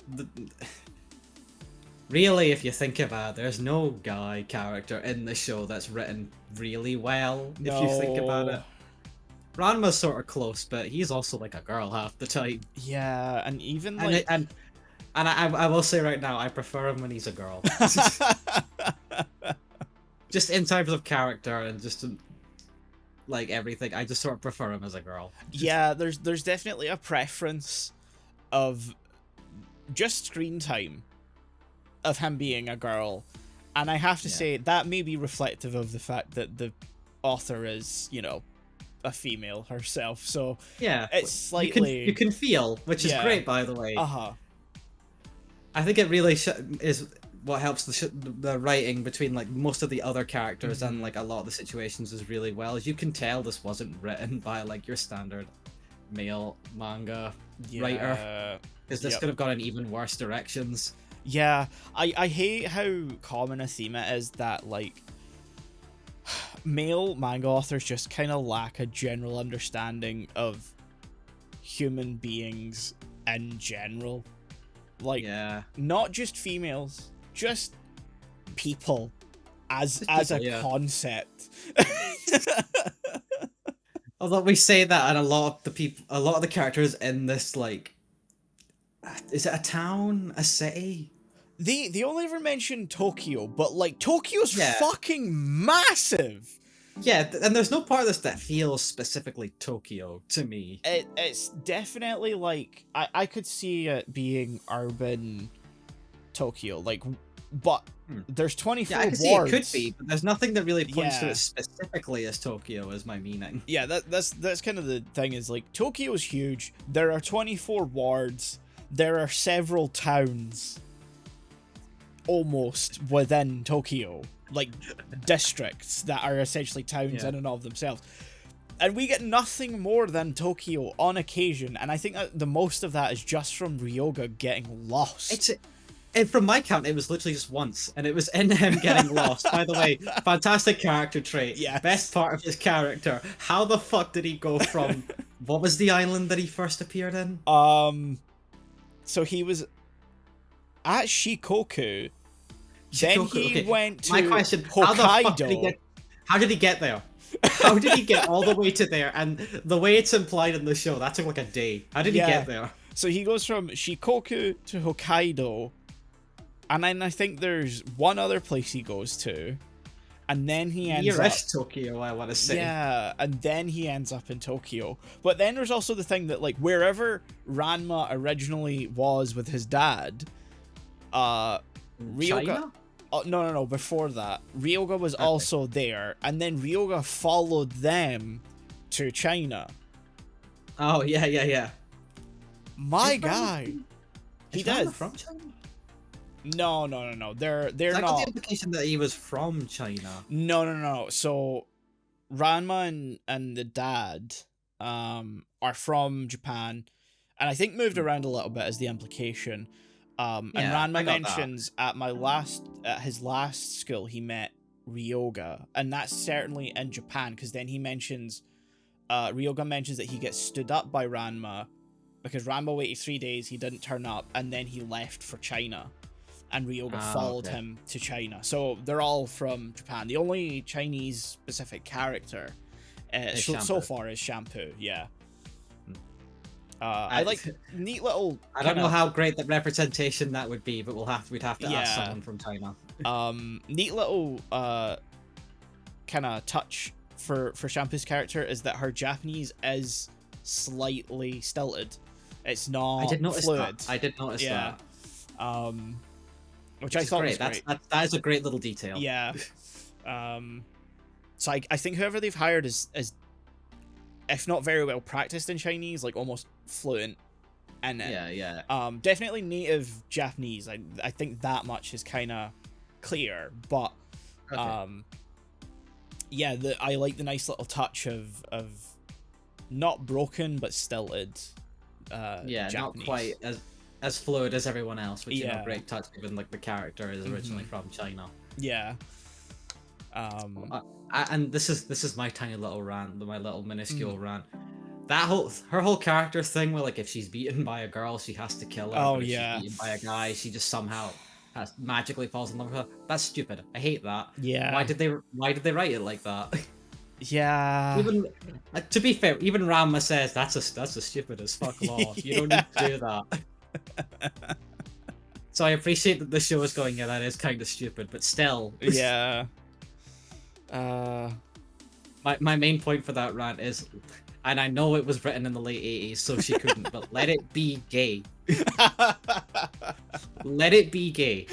really, if you think about it, there's no guy character in the show that's written really well, if you think about it. Ranma's sort of close, but he's also like a girl half the time. Yeah, and even like... And I will say right now, I prefer him when he's a girl. Just in terms of character and just like everything, I just sort of prefer him as a girl. Yeah, there's definitely a preference of just screen time of him being a girl, and I have to say that may be reflective of the fact that the author is, you know, a female herself, so yeah, it's slightly you can feel, which is great, by the way. I think it really is what helps the writing between like most of the other characters and like a lot of the situations is really well. As you can tell, this wasn't written by like your standard male manga writer, because this could have gone in even worse directions. Yeah, I hate how common a theme it is that like male manga authors just kind of lack a general understanding of human beings in general. Like, not just females, just people as a concept. Although we say that, and a lot of the characters in this, like, is it a town, a city? They only ever mention Tokyo, but like Tokyo's fucking massive. Yeah, and there's no part of this that feels specifically Tokyo to me. It's definitely like I could see it being urban Tokyo, like, but there's 24 I can see it could be, but there's nothing that really points to it specifically as Tokyo, is my meaning. Yeah, that's kind of the thing, is like Tokyo is huge. There are 24 wards. There are several towns almost within Tokyo, like districts that are essentially towns in and of themselves, and we get nothing more than Tokyo on occasion, and I think that the most of that is just from Ryoga getting lost. From my count, it was literally just once, and it was in him getting lost. By the way, fantastic character trait. Yeah, best part of his character. How the fuck did he go from what was the island that he first appeared in? So he was at Shikoku. Then he went to Hokkaido. How did he get there? How did he get all the way to there? And the way it's implied in the show, that took like a day. How did he get there? So he goes from Shikoku to Hokkaido, and then I think there's one other place he goes to, and then he ends up... Tokyo, I want to say. Yeah, and then he ends up in Tokyo. But then there's also the thing that, like, wherever Ranma originally was with his dad, Ryoga... Oh, no, before that. Ryoga was also there, and then Ryoga followed them to China. Oh, yeah. My guy. He did. From China? No. They're not. Got the implication that he was from China. No. So Ranma and the dad are from Japan, and I think moved around a little bit as the implication. And Ranma mentions at his last school he met Ryoga, and that's certainly in Japan, because then he mentions Ryoga mentions that he gets stood up by Ranma because Ranma waited 3 days, he didn't turn up, and then he left for China, and Ryoga followed him to China. So they're all from Japan. The only Chinese specific character so far is Shampoo. Yeah. I like neat little. I don't know how great that representation that would be, but we'd have to ask someone from China. Neat little kind of touch for Shampoo's character is that her Japanese is slightly stilted. It's not I did notice fluid. That. I did notice that. Which I thought was great. That is a great little detail. Yeah. So I think whoever they've hired is if not very well practiced in Chinese, like almost fluent in it. Yeah. Definitely native Japanese. I think that much is kind of clear, but Okay. yeah, I like the nice little touch of not broken but stilted Yeah, not Japanese. quite as fluid as everyone else, which Yeah. great touch given like the character is originally from China. Yeah. And this is my tiny little rant, my little minuscule rant. That her whole character thing where like if she's beaten by a girl, she has to kill her. Oh, but if yeah. she's beaten by a guy, she just somehow magically falls in love with her. That's stupid. I hate that. Yeah. Why did they write it like that? Yeah. Even to be fair, even Ranma says that's a stupid as fuck law. You don't need to do that. So I appreciate that the show is going, yeah, that is kind of stupid, but still. Yeah. My main point for that rant is, and I know it was written in the late 80s, so she couldn't, but let it be gay. Let it be gay.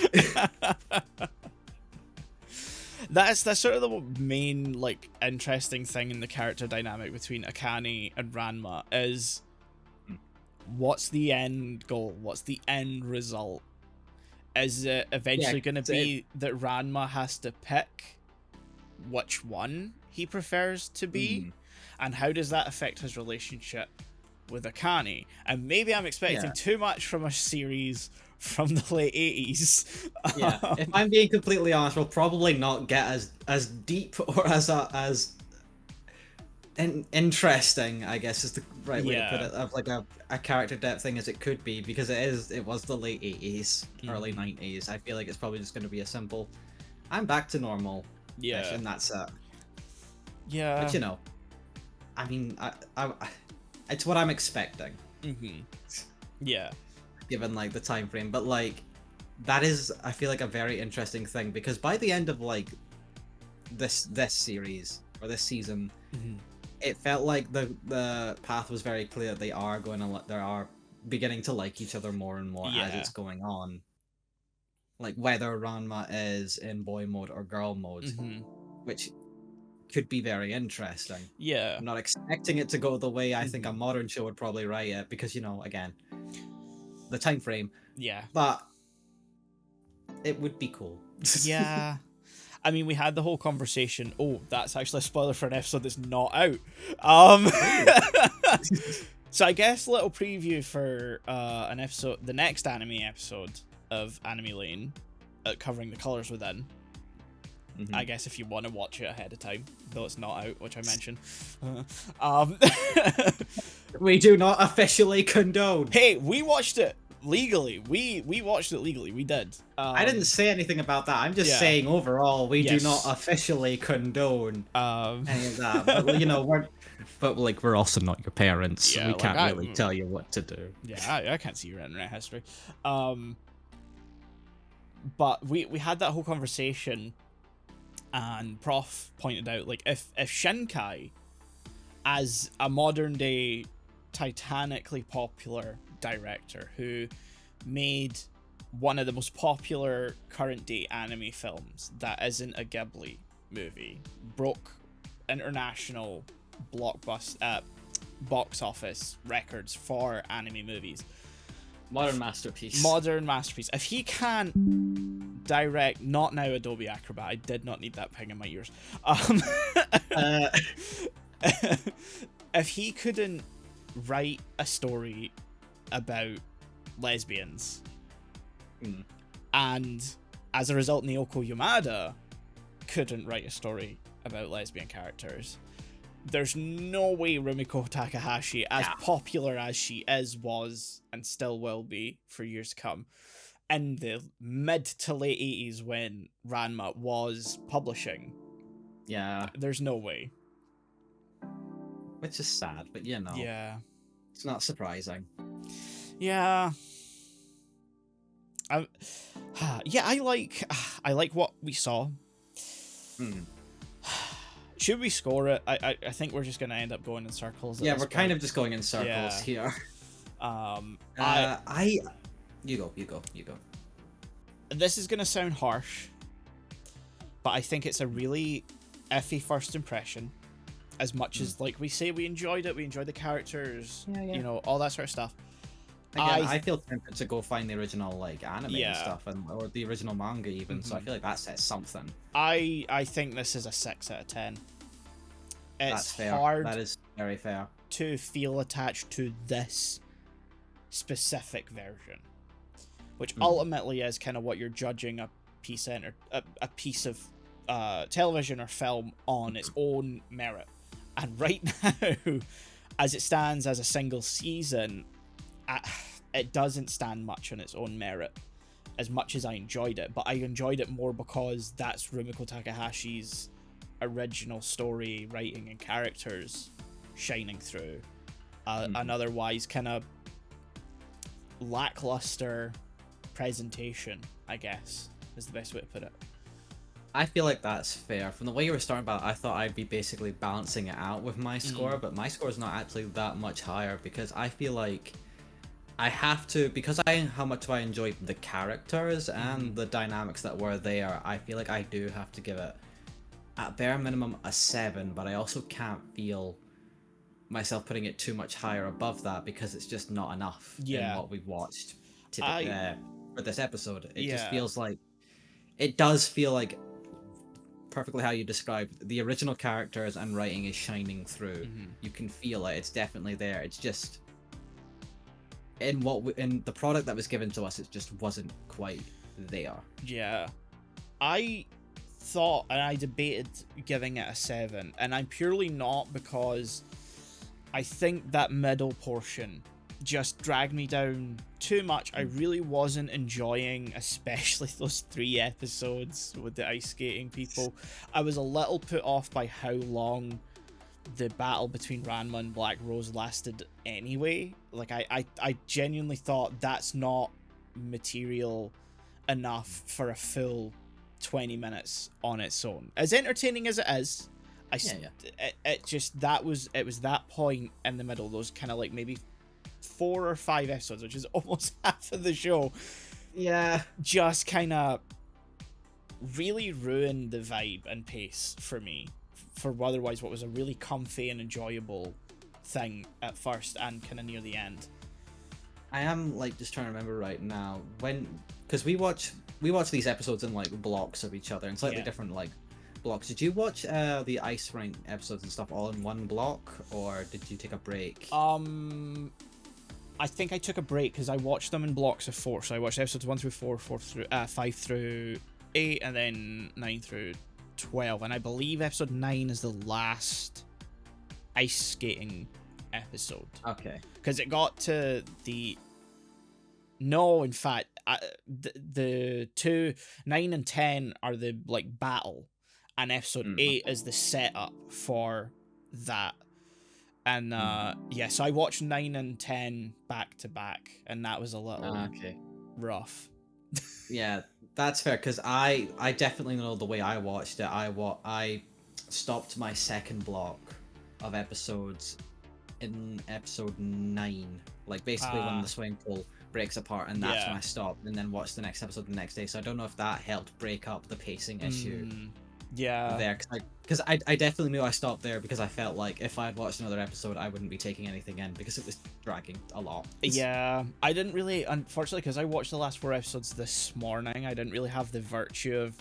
That's sort of the main like interesting thing in the character dynamic between Akane and Ranma is what's the end goal? What's the end result? Is it eventually going to be that Ranma has to pick which one he prefers to be? And how does that affect his relationship with Akane? And maybe I'm expecting too much from a series from the late 80s. Yeah, if I'm being completely honest, we'll probably not get as deep or as interesting, I guess is the right way to put it, of like a character depth thing as it could be, because it was the late 80s, early 90s. I feel like it's probably just going to be a simple, I'm back to normal, and that's it. Yeah. But you know, I mean, I it's what I'm expecting. Yeah. Given like the time frame, but like that is, I feel like, a very interesting thing, because by the end of like this series or this season, it felt like the path was very clear. They are beginning to like each other more and more as it's going on. Like whether Ranma is in boy mode or girl mode, which could be very interesting. Yeah. I'm not expecting it to go the way I think a modern show would probably write it, because, you know, again, the time frame. Yeah. But it would be cool. Yeah. I mean, we had the whole conversation. Oh, that's actually a spoiler for an episode that's not out. So I guess a little preview for an episode, the next anime episode of Anime Lane, covering the colors within. I guess if you want to watch it ahead of time, though it's not out, which I mentioned. We do not officially condone. Hey, we watched it legally. We watched it legally. We did. I didn't say anything about that. I'm just saying overall, we do not officially condone any of that. But you know, we're also not your parents, so we can't really tell you what to do. Yeah, I can't see your internet history. But we had that whole conversation, and Prof pointed out, like, if Shinkai, as a modern day titanically popular director who made one of the most popular current day anime films that isn't a Ghibli movie, broke international blockbuster box office records for anime movies. Modern masterpiece. If he can't direct, not now Adobe Acrobat, I did not need that ping in my ears. If he couldn't write a story about lesbians, and as a result Naoko Yamada couldn't write a story about lesbian characters, there's no way Rumiko Takahashi, as popular as she was and still will be for years to come, in the mid to late 80s when Ranma was publishing, there's no way. Which is sad, but you know, it's not surprising. I like what we saw. Should we score it? I think we're just gonna end up going in circles. Yeah, we're kind of just going in circles here. You go. This is gonna sound harsh, but I think it's a really iffy first impression. As much as, like we say, we enjoyed it, we enjoyed the characters, you know, all that sort of stuff. Again, I feel tempted to go find the original like anime and Yeah. stuff, or the original manga even. So I feel like that says something. I think this is a 6 out of 10. That's It's fair. hard That is very fair. to feel attached to this specific version, which ultimately is kind of what you're judging a piece of television or film on its own merit. And right now, as it stands as a single season, it doesn't stand much on its own merit as much as I enjoyed it, but I enjoyed it more because that's Rumiko Takahashi's original story, writing, and characters shining through an otherwise kind of lackluster presentation, I guess, is the best way to put it. I feel like that's fair. From the way you were starting about, I thought I'd be basically balancing it out with my score, but my score is not actually that much higher because I feel like I have to, because how much I enjoyed the characters and the dynamics that were there, I feel like I do have to give it, at bare minimum, a 7, but I also can't feel myself putting it too much higher above that because it's just not enough in what we've watched for this episode. It just feels like, it does feel like perfectly how you described the original characters and writing is shining through. You can feel it. It's definitely there. It's just in the product that was given to us, it just wasn't quite there. Yeah, I thought, and I debated giving it a 7, and I'm purely not because I think that middle portion just dragged me down too much. I really wasn't enjoying, especially those 3 episodes with the ice skating people. I was a little put off by how long the battle between Ranma and Black Rose lasted anyway. Like, I genuinely thought that's not material enough for a full 20 minutes on its own. As entertaining as it is, it just, it was that point in the middle, those kind of like maybe 4 or 5 episodes, which is almost half of the show, just kind of really ruined the vibe and pace for me, for otherwise what was a really comfy and enjoyable thing at first and kind of near the end. I am like just trying to remember right now because we watch these episodes in like blocks of each other and slightly different like blocks. Did you watch the Ice Rink episodes and stuff all in one block, or did you take a break? I think I took a break because I watched them in blocks of 4. So I watched episodes 1 through 4, 5 through 8, and then 9 through 12. And I believe episode 9 is the last ice skating episode. Okay. Because it got to the... No, in fact, the 2, 9 and 10 are the like battle, and episode 8 is the setup for that. And so I watched 9 and 10 back to back, and that was a little rough. Yeah, that's fair, because I definitely know the way I watched it. I stopped my second block of episodes in episode 9, like basically when the swimming pool breaks apart, and that's when I stopped, and then watched the next episode the next day. So I don't know if that helped break up the pacing issue. There, because I definitely knew I stopped there because I felt like if I had watched another episode, I wouldn't be taking anything in because it was dragging a lot. Yeah, I didn't really, unfortunately, because I watched the last 4 episodes this morning, I didn't really have the virtue of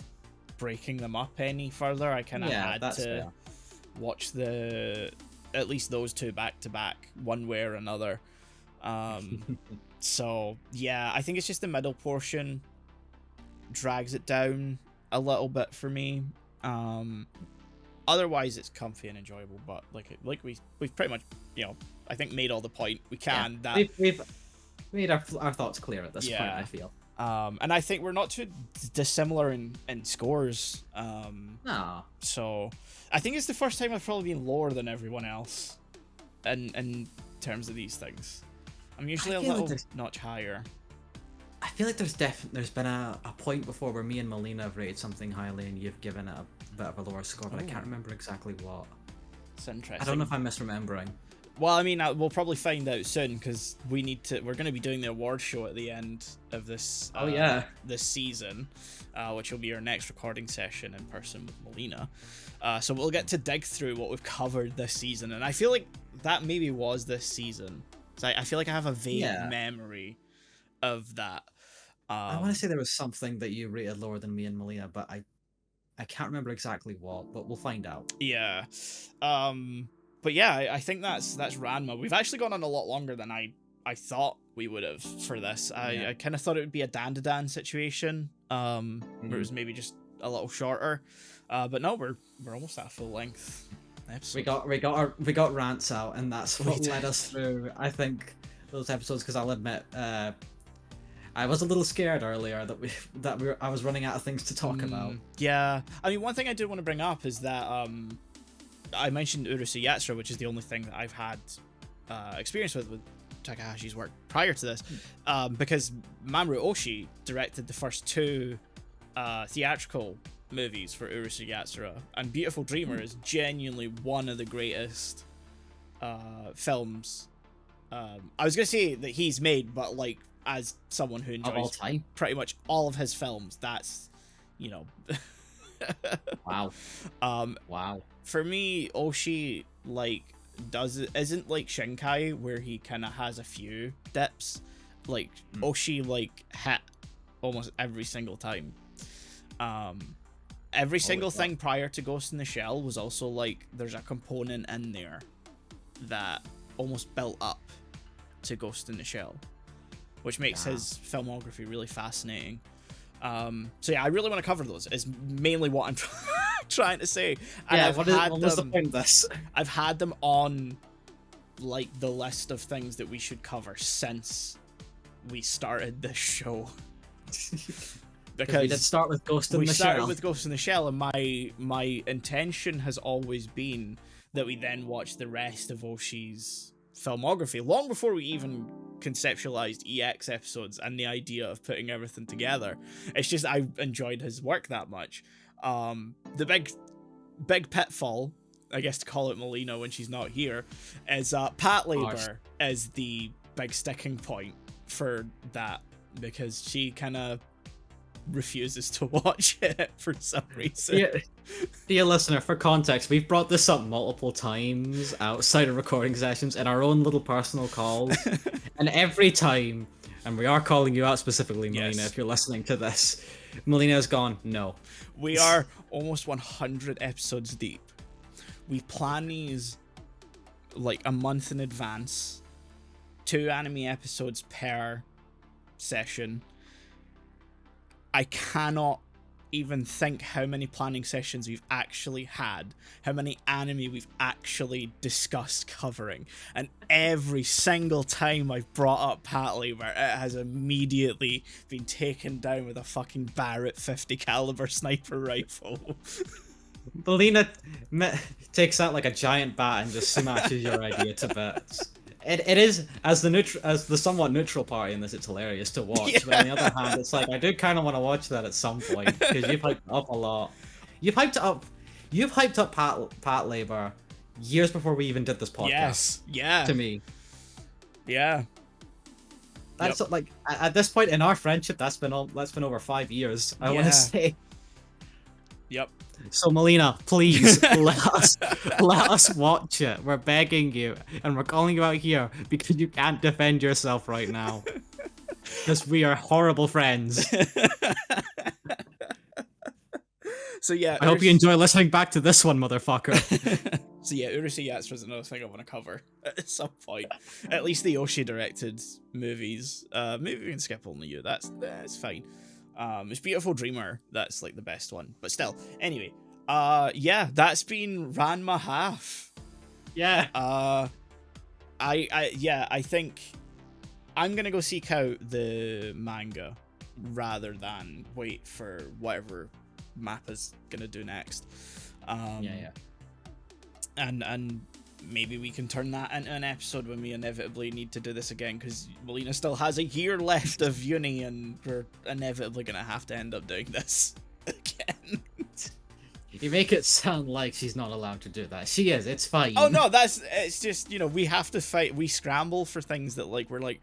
breaking them up any further. I kind of had to watch at least those 2 back to back, one way or another. So yeah, I think it's just the middle portion drags it down a little bit for me. Otherwise it's comfy and enjoyable, but like we've pretty much, I think made all the point we can. That we've made our thoughts clear at this point, I feel. And I think we're not too dissimilar in scores. No. So I think it's the first time I've probably been lower than everyone else in terms of these things. I'm usually a little notch higher. I feel like there's been a point before where me and Melina have rated something highly and you've given it a bit of a lower score, but I can't remember exactly what. It's interesting. I don't know if I'm misremembering. Well, I mean, we'll probably find out soon because we're going to be doing the award show at the end of this this season, which will be our next recording session in person with Melina. So we'll get to dig through what we've covered this season, and I feel like that maybe was this season So I feel like I have a vague Yeah. memory of that. I want to say there was something that you rated lower than me and Melina, but I can't remember exactly what, but we'll find out. Yeah. But yeah, I think that's Ranma. We've actually gone on a lot longer than I thought we would have for this. I kind of thought it would be a Dan situation, where it was maybe just a little shorter. But no, we're almost at a full length episode. We got rants out, and that's what led us through, I think, those episodes. Because I'll admit, I was a little scared earlier that I was running out of things to talk about. Yeah, I mean, one thing I did want to bring up is that I mentioned Urusei Yatsura, which is the only thing that I've had experience with Takahashi's work prior to this, because Mamoru Oshii directed the first 2 theatrical movies for Urusei Yatsura, and Beautiful Dreamer is genuinely one of the greatest films. I was gonna say that he's made, but like, as someone who enjoys pretty much all of his films, that's, you know. Wow. Wow. For me, Oshii like isn't like Shinkai, where he kind of has a few dips. Like Oshii like hit almost every single time. Every single thing prior to Ghost in the Shell was also like, there's a component in there that almost built up to Ghost in the Shell, which makes his filmography really fascinating. So yeah, I really want to cover those, is mainly what I'm trying to say. And what was the point of this? I've had them on like the list of things that we should cover since we started this show. Because we did start with Ghost in the Shell. We started with Ghost in the Shell, and my intention has always been that we then watch the rest of Oshii's filmography, long before we even conceptualized EX episodes and the idea of putting everything together. It's just I enjoyed his work that much. The big pitfall, I guess to call it Melina when she's not here, is Pat Labor is the big sticking point for that, because she kind of refuses to watch it for some reason. Yeah. Dear listener, for context, we've brought this up multiple times outside of recording sessions in our own little personal calls, and every time, and we are calling you out specifically, Melina, if you're listening to this, Melina has gone, no. We are almost 100 episodes deep. We plan these like a month in advance, 2 anime episodes per session. I cannot even think how many planning sessions we've actually had, how many anime we've actually discussed covering, and every single time I've brought up Pat Labor, it has immediately been taken down with a fucking Barrett 50 caliber sniper rifle. Melina takes out like a giant bat and just smashes your idea to bits. It is, as the somewhat neutral party in this, it's hilarious to watch. But on the other hand, it's like, I do kind of want to watch that at some point, because you've hyped it up a lot. You've hyped up Pat Labor years before we even did this podcast. Yes, yeah. To me, yeah. That's like, at this point in our friendship, that's been over 5 years. I want to say. Yep. So Melina, please let us watch it. We're begging you, and we're calling you out here because you can't defend yourself right now. Because we are horrible friends. So yeah, I hope you enjoy listening back to this one, motherfucker. So yeah, Urusei Yatsura is another thing I want to cover at some point. At least the Oshii directed movies. Maybe we can skip only you. That's fine. It's Beautiful Dreamer. That's like the best one, but still. Anyway, yeah, that's been Ranma half. Yeah. I think I'm gonna go seek out the manga rather than wait for whatever MAPPA's gonna do next. And maybe we can turn that into an episode when we inevitably need to do this again, because Melina still has a year left of uni, and we're inevitably gonna have to end up doing this again. You make it sound like she's not allowed to do that. She is. It's fine. Oh no, it's just, you know, we have to fight. We scramble for things that like we're like,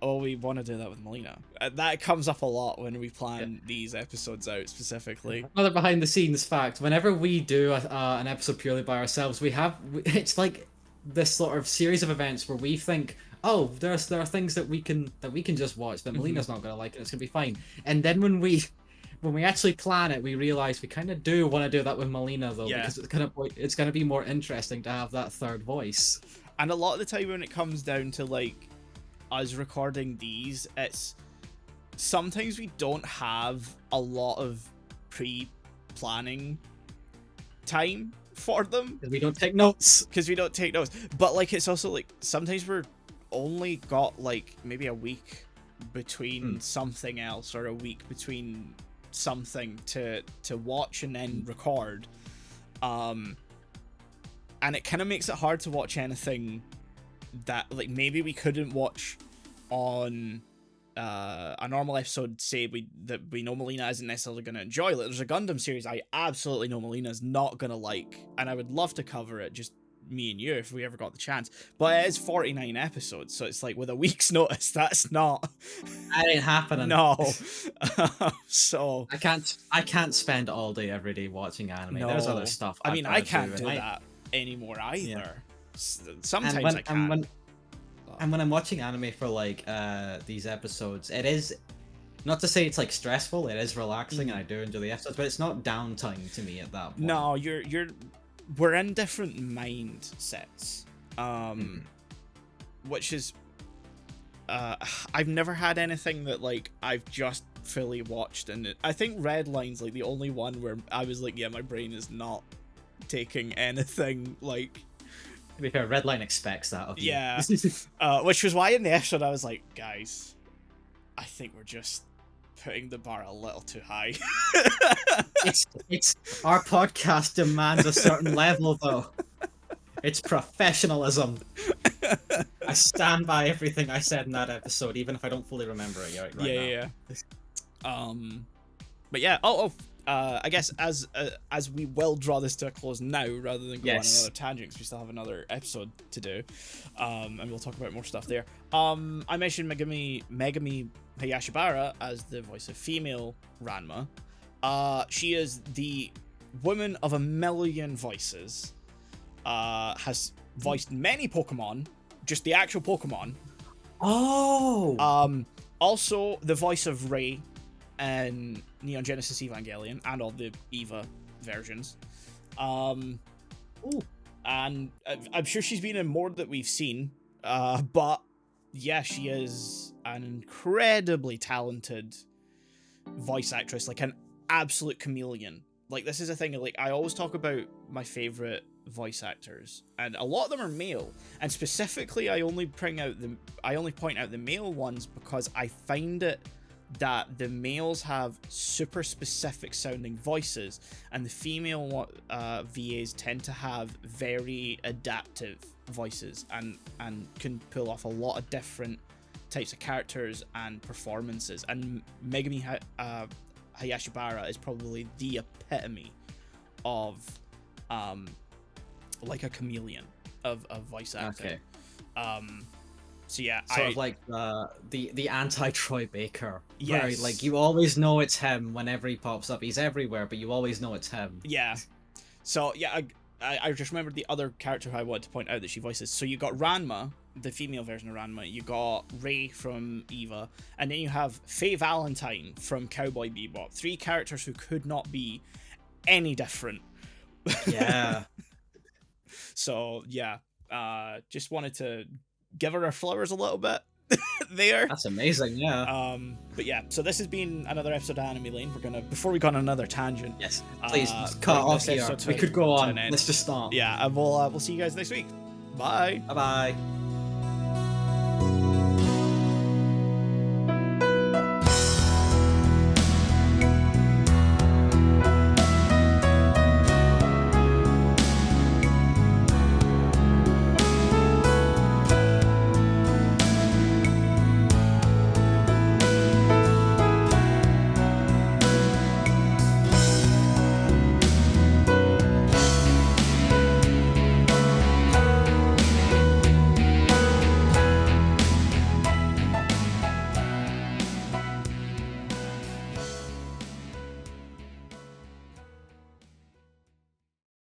oh, we want to do that with Melina. That comes up a lot when we plan these episodes out specifically. Another behind the scenes fact: whenever we do an episode purely by ourselves, it's like this sort of series of events where we think, oh, there are things that we can just watch that Melina's not gonna like, and it's gonna be fine. And then when we actually plan it, we realize we kind of do want to do that with Melina though, because it's gonna be more interesting to have that third voice. And a lot of the time when it comes down to like us recording these, it's sometimes we don't have a lot of pre-planning time for them. We don't take notes. But like, it's also like sometimes we're only got like maybe a week between something else, or a week between something to watch and then record. And it kind of makes it hard to watch anything that like maybe we couldn't watch on a normal episode, say that we know Melina isn't necessarily going to enjoy. Like, there's a Gundam series I absolutely know Melina's not going to like, and I would love to cover it, just me and you, if we ever got the chance. But it is 49 episodes, so it's like with a week's notice, that's not... That ain't happening. No. So... I can't spend all day every day watching anime. No. There's other stuff. I mean, I can't do that anymore either. Yeah. Sometimes I can. And when I'm watching anime for like these episodes, it is, not to say it's like stressful, it is relaxing and I do enjoy the episodes, but it's not downtime to me at that point. No, we're in different mindsets. Which is I've never had anything that like I've just fully watched, and I think Redline's like the only one where I was like, yeah, my brain is not taking anything like... To be fair, Redline expects that of you. Yeah. Which was why in the episode I was like, guys, I think we're just putting the bar a little too high. It's our podcast demands a certain level though. It's professionalism. I stand by everything I said in that episode, even if I don't fully remember it right now. Yeah. But yeah, I guess as we will draw this to a close now, rather than go on another tangent, because we still have another episode to do, and we'll talk about more stuff there. I mentioned Megami Hayashibara as the voice of female Ranma. She is the woman of a million voices. Has voiced many Pokemon, just the actual Pokemon. Oh. Also the voice of Rei and Neon Genesis Evangelion and all the Eva versions. And I'm sure she's been in more that we've seen. But yeah, she is an incredibly talented voice actress, like an absolute chameleon. Like, this is a thing, like, I always talk about my favorite voice actors, and a lot of them are male, and specifically I only point out the male ones because I find it that the males have super specific sounding voices, and the female VAs tend to have very adaptive voices and can pull off a lot of different types of characters and performances. And Megami Hayashibara is probably the epitome of like a chameleon of voice acting. Okay. So yeah, sort of like the anti-Troy Baker. Yes. Where, like, you always know it's him whenever he pops up. He's everywhere, but you always know it's him. Yeah. So yeah, I just remembered the other character who I wanted to point out that she voices. So you got Ranma, the female version of Ranma. You got Rei from Eva, and then you have Faye Valentine from Cowboy Bebop. 3 characters who could not be any different. Yeah. So yeah, just wanted to give her flowers a little bit there. That's amazing, yeah. But yeah, so this has been another episode of Anime Lane. We're gonna, before we go on another tangent, yes, please cut off here. We could go on. Let's just stop. Yeah, and we'll see you guys next week. Bye. Bye bye.